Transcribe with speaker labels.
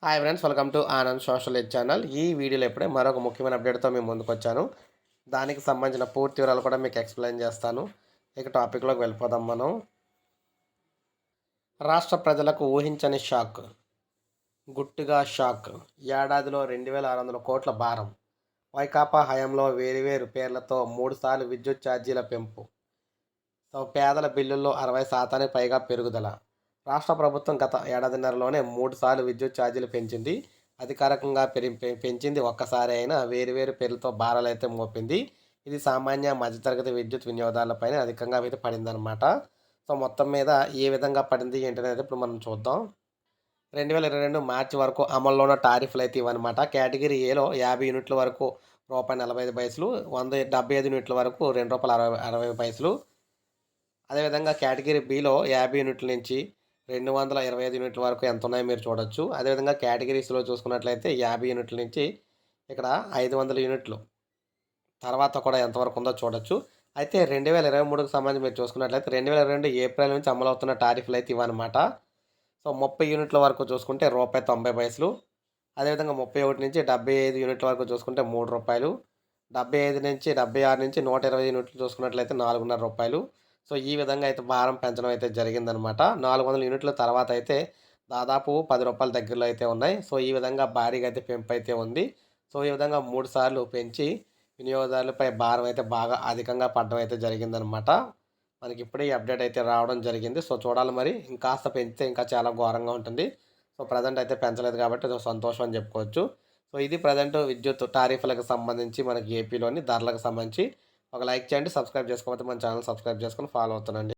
Speaker 1: Hi friends, welcome to Anand social ed channel. ఈ వీడియోలో ఇప్పుడే మరొక ముఖ్యమైన అప్డేట్తో మేము ముందుకు వచ్చాను. దానికి సంబంధించిన పూర్తి వివరాలు కూడా మీకు ఎక్స్ప్లెయిన్ చేస్తాను. ఇక టాపిక్లోకి వెళ్ళిపోదాం మనం. రాష్ట్ర ప్రజలకు ఊహించని షాక్, గుట్టుగా షాక్. ఏడాదిలో 2,600 కోట్ల భారం. వైకాపా హయాంలో వేరువేరు పేర్లతో 3 సార్లు విద్యుత్ ఛార్జీల పెంపు. సో పేదల బిల్లుల్లో 60% పైగా పెరుగుదల. రాష్ట్ర ప్రభుత్వం గత ఏడాదిన్నరలోనే 3 సార్లు విద్యుత్ ఛార్జీలు పెంచింది. అధికారికంగా పెంచింది ఒక్కసారి అయినా వేరువేరు పేర్లతో భారాలైతే మోపింది. ఇది సామాన్య మధ్యతరగతి విద్యుత్ వినియోగదారులపైన అధికంగా అయితే పడిందనమాట. సో మొత్తం మీద ఏ విధంగా పడింది ఏంటనేది ఇప్పుడు మనం చూద్దాం. 2022 మార్చి వరకు అమల్లో ఉన్న టారిఫ్లు అయితే ఇవన్నమాట. కేటగిరీ ఏలో 50 యూనిట్ల వరకు రూపాయి 45 పైసలు, 175 యూనిట్ల వరకు రూ. 2.60. అదేవిధంగా కేటగిరీ బిలో 50 యూనిట్ల నుంచి 225 యూనిట్ల వరకు ఎంత ఉన్నాయో మీరు చూడొచ్చు. అదేవిధంగా కేటగిరీస్లో చూసుకున్నట్లయితే 50 యూనిట్ల నుంచి ఇక్కడ 500 యూనిట్లు తర్వాత కూడా ఎంతవరకు ఉందో చూడొచ్చు. అయితే 2023కి సంబంధించి మీరు చూసుకున్నట్లయితే 2022 ఏప్రిల్ నుంచి అమలవుతున్న టారిఫ్లు అయితే ఇవన్నమాట. సో 30 యూనిట్ల వరకు చూసుకుంటే రూపాయి 90 పైసలు. అదేవిధంగా 31 నుంచి 75 యూనిట్ల వరకు చూసుకుంటే రూ. 3. 75 నుంచి 76 నుంచి 120 యూనిట్లు చూసుకున్నట్లయితే రూ. 4.5. సో ఈ విధంగా అయితే భారం పెంచడం అయితే జరిగిందనమాట. 400 యూనిట్ల తర్వాత అయితే దాదాపు రూ. 10 దగ్గరలో అయితే ఉన్నాయి. సో ఈ విధంగా భారీగా అయితే పెంపు అయితే ఉంది. సో ఈ విధంగా 3 సార్లు పెంచి వినియోగదారులపై భారం అయితే బాగా అధికంగా పడడం అయితే జరిగిందనమాట. మనకి ఇప్పుడే ఈ అప్డేట్ అయితే రావడం జరిగింది. సో చూడాలి మరి, ఇంకాస్త పెంచితే ఇంకా చాలా ఘోరంగా ఉంటుంది. సో ప్రజెంట్ అయితే పెంచలేదు కాబట్టి అది సంతోషం అని చెప్పుకోవచ్చు. సో ఇది ప్రజెంట్ విద్యుత్ టారిఫ్లకు సంబంధించి మనకి ఏపీలోని ధరలకు సంబంధించి. ఒక లైక్ చేయండి, సబ్స్క్రైబ్ చేసుకోకపోతే మన ఛానల్ సబ్స్క్రైబ్ చేసుకొని ఫాలో అవుతానండి.